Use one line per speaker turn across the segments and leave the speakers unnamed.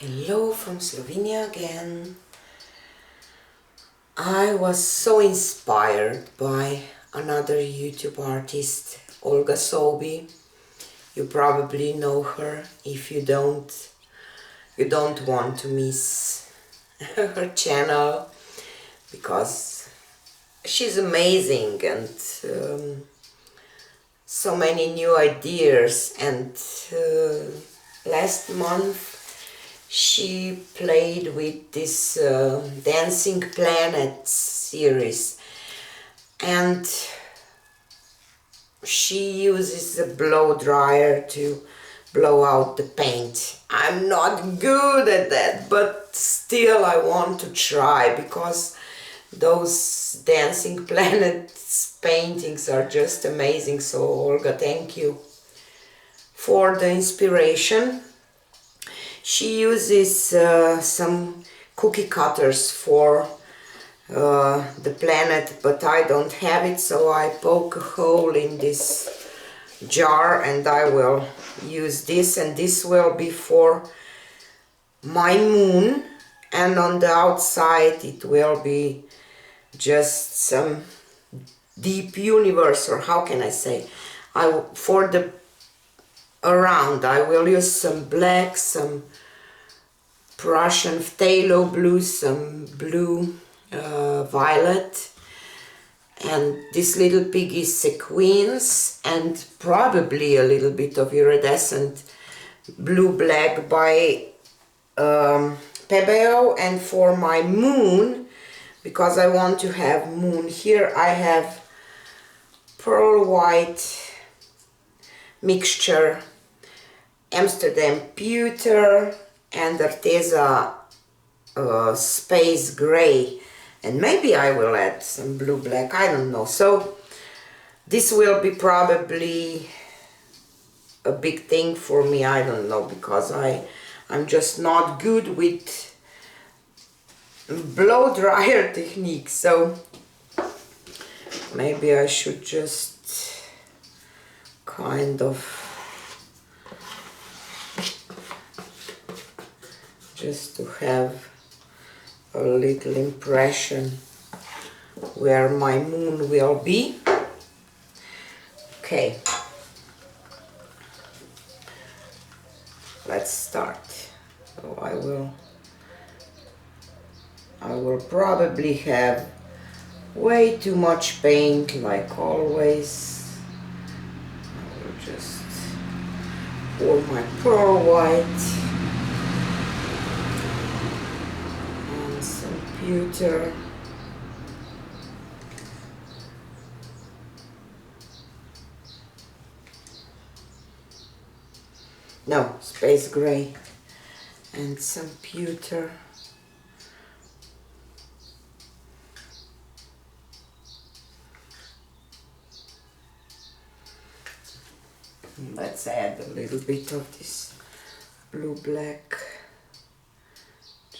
Hello from Slovenia again. I was so inspired by another YouTube artist, Olga Sobi. You probably know her. If you don't want to miss her channel because she's amazing and so many new ideas. And last month she played with this Dancing Planets series, and she uses a blow dryer to blow out the paint. I'm not good at that, but still I want to try because those Dancing Planets paintings are just amazing. So Olga, thank you for the inspiration. She uses some cookie cutters for the planet, but I don't have it, so I poke a hole in this jar and I will use this, and this will be for my moon, and on the outside it will be just some deep universe, or how can I say, for the around I will use some black, some Prussian phthalo blue, some blue violet, and this little pig is sequins, and probably a little bit of iridescent blue-black by Pebeo. And for my moon, because I want to have moon here, I have pearl white mixture, Amsterdam pewter, and Arteza space gray, and maybe I will add some blue black, I don't know. So this will be probably a big thing for me, I don't know, because I'm just not good with blow dryer technique. So maybe I should just kind of just to have a little impression where my moon will be. Okay, let's start. So I will probably have way too much paint, like always. I will just pour my pearl white and some pewter. No, space gray and some pewter. Let's add a little bit of this blue-black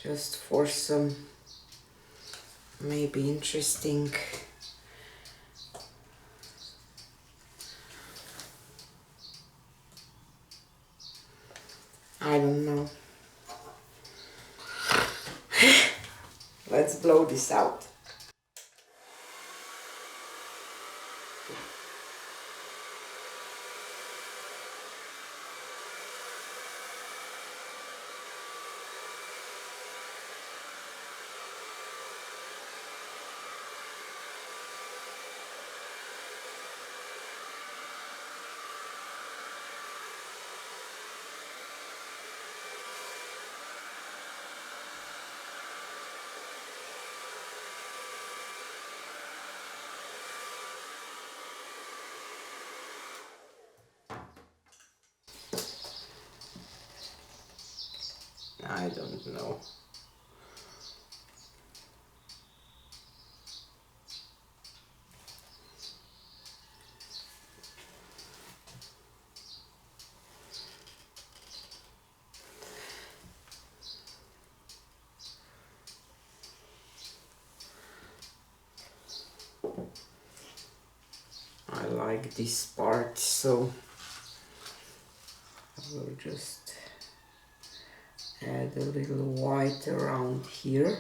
just for some maybe interesting I don't know. Let's blow this out. I don't know. I like this part, so I will just Add a little white around here.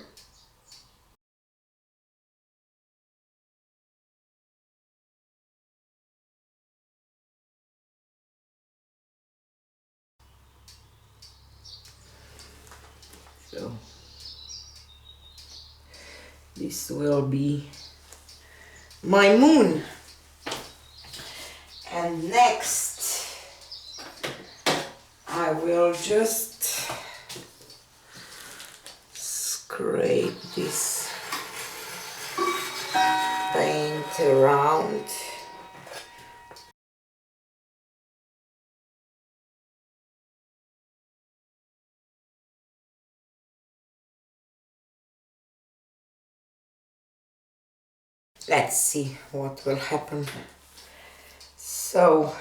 So this will be my moon. And next I will just scrape this paint around. Let's see what will happen. So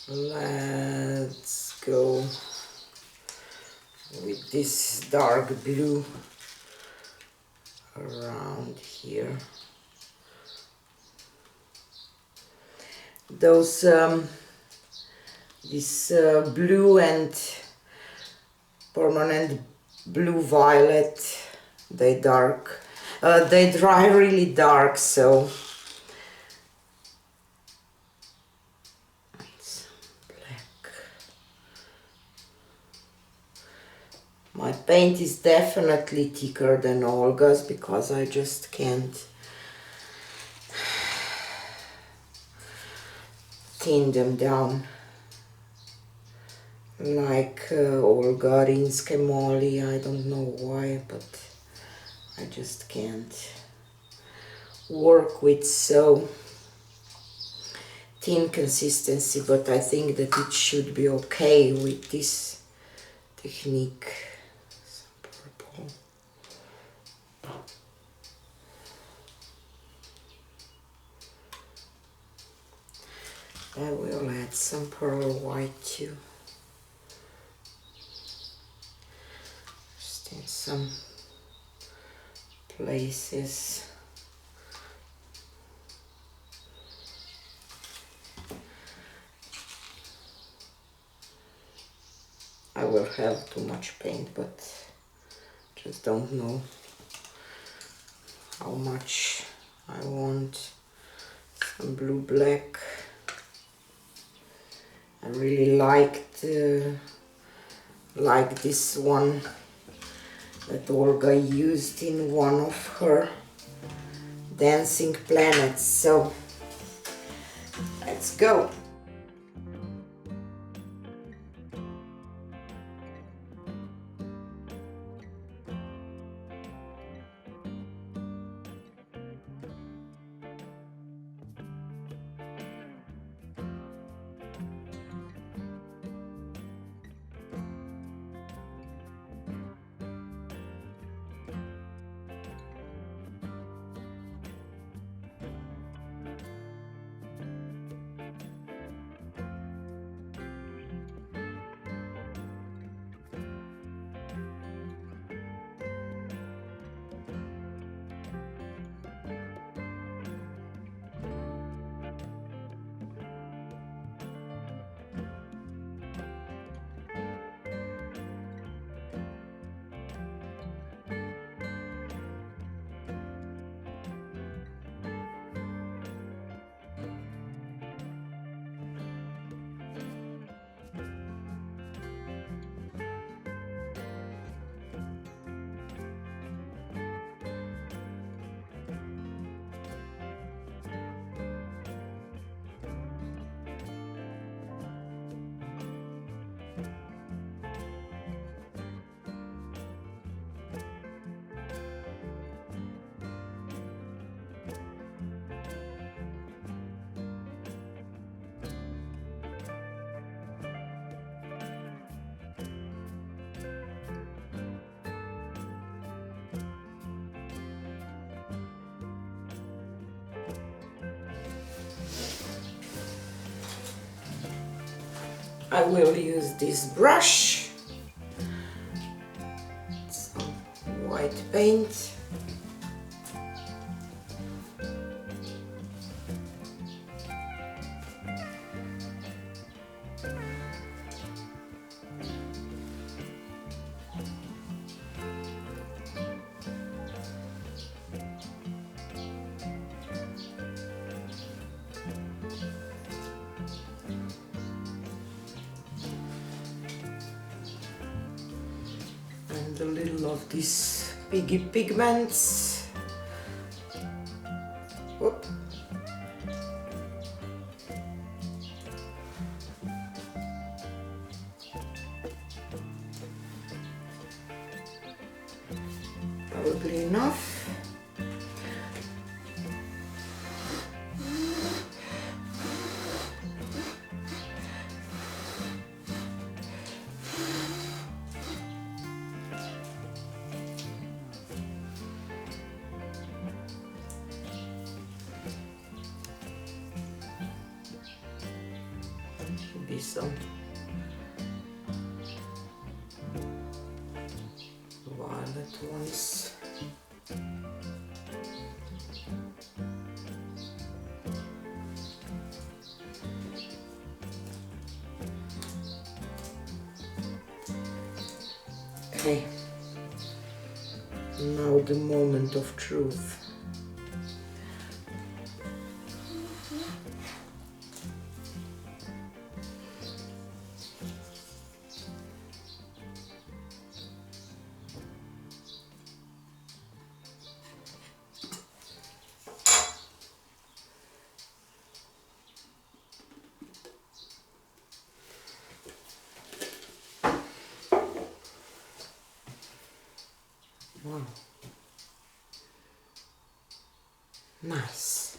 let's go with this dark blue around here. Those this blue and permanent blue violet, they dry really dark, so it's black. My paint is definitely thicker than Olga's because I just can't thin them down like Olga Rinske Molly. I don't know why, but I just can't work with so thin consistency, but I think that it should be okay with this technique. Some purple. I will add some pearl white too. Just in some places. I will have too much paint, but just don't know how much I want. Some blue black. I really like this one that Olga used in one of her dancing planets. So let's go. I will use this brush, some white paint. and a little of these piggy pigments. Whoop. Probably enough. Maybe some violet ones. Okay, now the moment of truth. Wow, nice.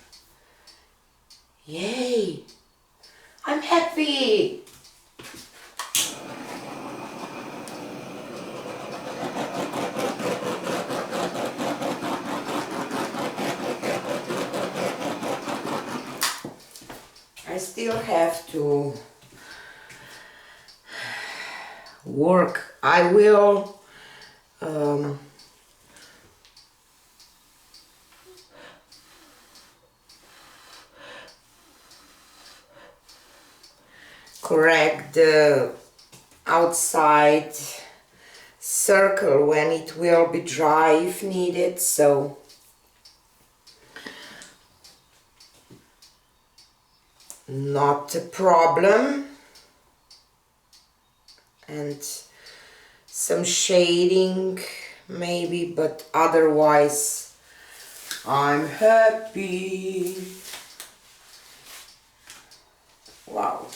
Yay, I'm happy. I still have to work. I will correct the outside circle when it will be dry if needed, so not a problem. And some shading maybe, but otherwise I'm happy. Wow.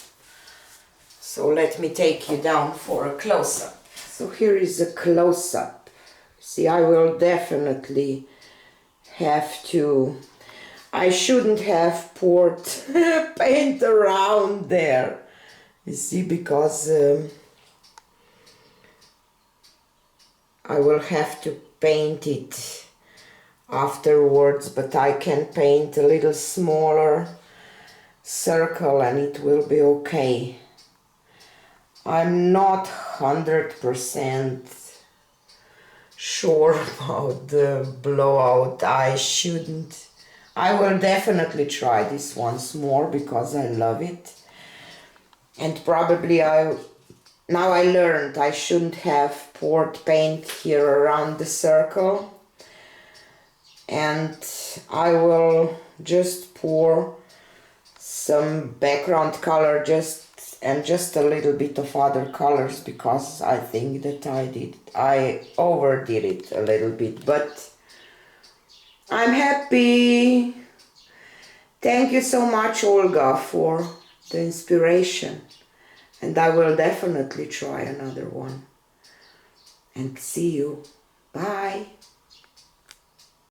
So let me take you down for a close-up. So here is a close-up. See, I will definitely have to, I shouldn't have poured paint around there. You see, because I will have to paint it afterwards, but I can paint a little smaller circle and it will be okay. I'm not 100% sure about the blowout. I will definitely try this once more because I love it. And probably now I learned I shouldn't have poured paint here around the circle. And I will just pour some background color and just a little bit of other colors, because I think that I overdid it a little bit, but I'm happy. Thank you so much, Olga, for the inspiration, and I will definitely try another one. And see you. Bye.